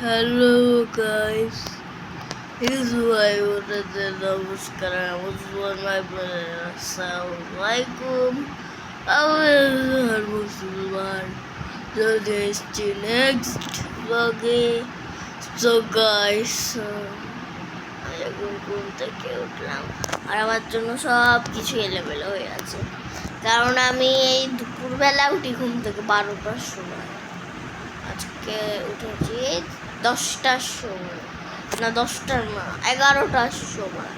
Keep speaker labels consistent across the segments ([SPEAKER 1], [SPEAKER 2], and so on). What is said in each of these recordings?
[SPEAKER 1] Hello guys, this is why I wanted to namaskar. I was one my brother. Assalamualaikum. I was Muslim. So this the next vlog. So guys, আমি এখন ঘুম থেকে উঠলাম আর আমার জন্য সব কিছু এলোমেলো হয়ে আছে, কারণ আমি এই দুপুরবেলা উঠি ঘুম থেকে 12টার সময়। আজকে উঠেছি 10টার সময়, না 10টার না 11টার সময়।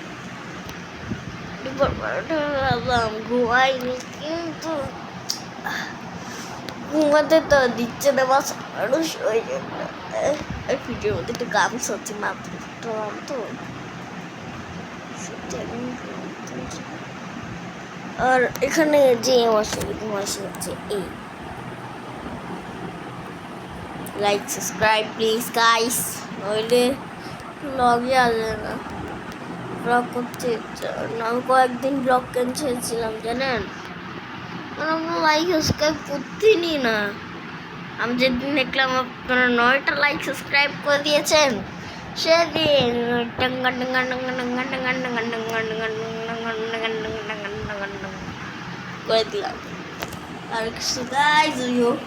[SPEAKER 1] দুপুর 12টা ভাবলাম ঘুমাইনি, কিন্তু ঘুমাতে তো দিচ্ছে না বাস মানুষ। ওই জন্য ভিডিওর মধ্যে একটু গান শুনছি, মাত্র তো আর এখানে যে মাসে হচ্ছে এই লাইক সাবস্ক্রাইব প্লিজ গাইস, নইলে ব্লগে আসবে না। ব্লগ করতে আমি কয়েকদিন ব্লগ ক্যান্সেলছিলাম জানেন, আমি লাইক সাবস্ক্রাইব করতেই না। আমি যেদিন দেখলাম আপনারা 9টা লাইক সাবস্ক্রাইব করে দিয়েছেন, সেদিন করে দিলাম। আর কিছু গাইস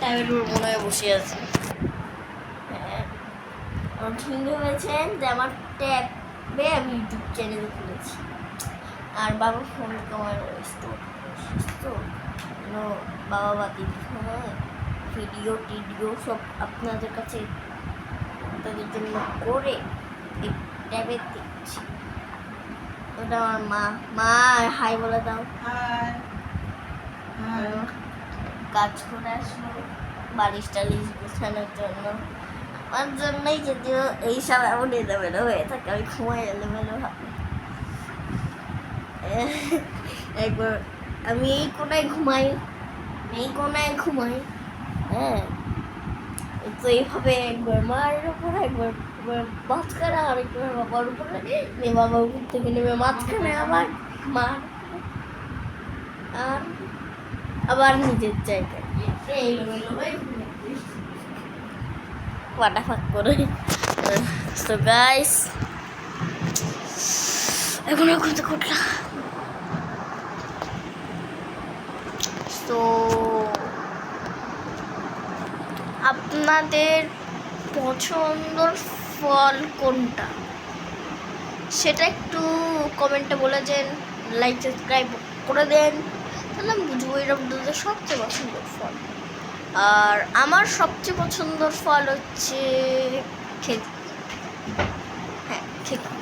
[SPEAKER 1] টাইমের উপর মনে হয় বসে আছে। ঠিক হয়েছেন যে আমার ট্যাবে আমি ইউটিউব চ্যানেল খুলেছি, আর বাবা ফোন আমার বাবা বাতি ভিডিও সব আপনাদের কাছে আপনাদের জন্য করে এই ট্যাবে দিচ্ছি। ওটা আমার মা হাই বলে দাও। কাজ করে আসলো বালিশ টালিশ গোছানোর জন্য, আমার জন্যই যদিও এইসব এমন এলোমেলো হয়ে থাকে, আমি ঘুমাই এলোমেলো ভাবে। একবার আমি এই কোনায় ঘুমাই, হ্যাঁ তো এইভাবে একবার মার উপরে, একবার মাঝখানে, আর একবার বাবার উপরে, বাবা উপর থেকে নেমে মাঝখানে আবার মা, আর আবার নিজের জায়গায় ফাটাফাট করে। তো গাইস এখন করতে করলাম। তো আপনাদের পছন্দের ফল কোনটা সেটা একটু কমেন্টে বলে দেন, লাইক সাবস্ক্রাইব করে দেন, তাহলে আমি বুঝবো এটা আপনাদের সবচেয়ে পছন্দের ফল। আর আমার সবচেয়ে পছন্দের ফল হচ্ছে খেজুর। হ্যাঁ খেজুর,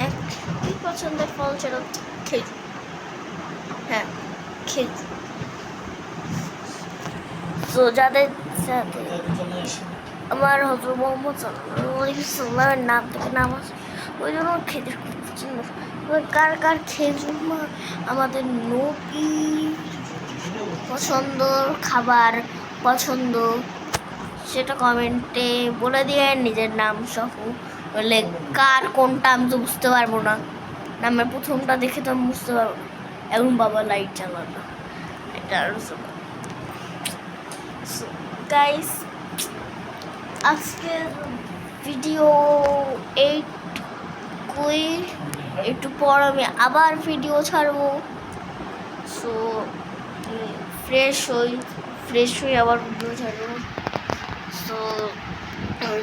[SPEAKER 1] একটি পছন্দের ফল সেটা হচ্ছে খেজুর। হ্যাঁ খেজুর। তো যাদের সাথে আমার হজরত মোহাম্মদ সাল্লাল্লাহু নাম থেকে নাম আছে, ওই জন্য খেজুর খুব পছন্দ। কার কার খেজুর আমাদের নবী পছন্দ খাবার পছন্দ সেটা কমেন্টে বলে দিয়ে নিজের নাম সহ, বলে কার কোনটা আমি তো বুঝতে পারবো না, নামের প্রথমটা দেখে তো আমি বুঝতে পারবো না। এখন বাবা লাইট জ্বালানো এটা গাইস, আজকের ভিডিও এইটুকুই। একটু পর আমি আবার ভিডিও ছাড়বো। সো ফ্রেশ হই আবার ভিডিও ছাড়বো। সো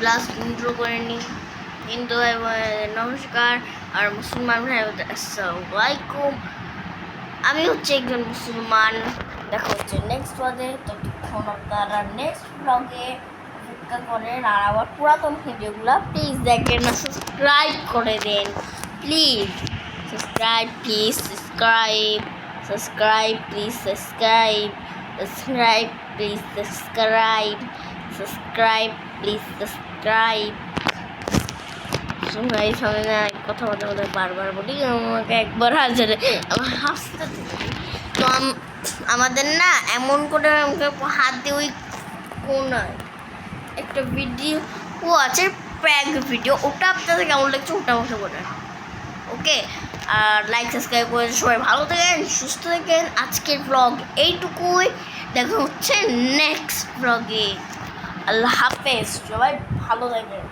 [SPEAKER 1] লাস্ট ইন্ট্রো করে নিই। হিন্দু ভাই নমস্কার, আর মুসলমান ভাই আসসালামু আলাইকুম। আমি হচ্ছে একজন মুসলমান। দেখা হচ্ছে নেক্সট ব্লগে। ততক্ষণ আপনারা নেক্সট ব্লগে অপেক্ষা করেন, আর আমার পুরাতন ভিডিওগুলো প্লিজ দেখেন না, সাবস্ক্রাইব করে দেন প্লিজ। Subscribe please subscribe. কথা বলতে বারবার বলি, আমাকে একবার হাজারে আমার হাসতে। তো আমাদের না এমন করে আমাকে হাত দিয়ে ওই কোনায় একটা ভিডিও আছে, প্র্যাঙ্ক ভিডিও, ওটা আপনাদের কেমন লাগছে ওটা আমাকে বলেন। ওকে, আর লাইক সাবস্ক্রাইব করে সবাই ভালো থাকেন, সুস্থ থাকেন। আজকের ব্লগ এইটুকুই। দেখা হচ্ছে নেক্সট ব্লগে। আল্লাহ হাফেজ, সবাই ভালো থাকবেন।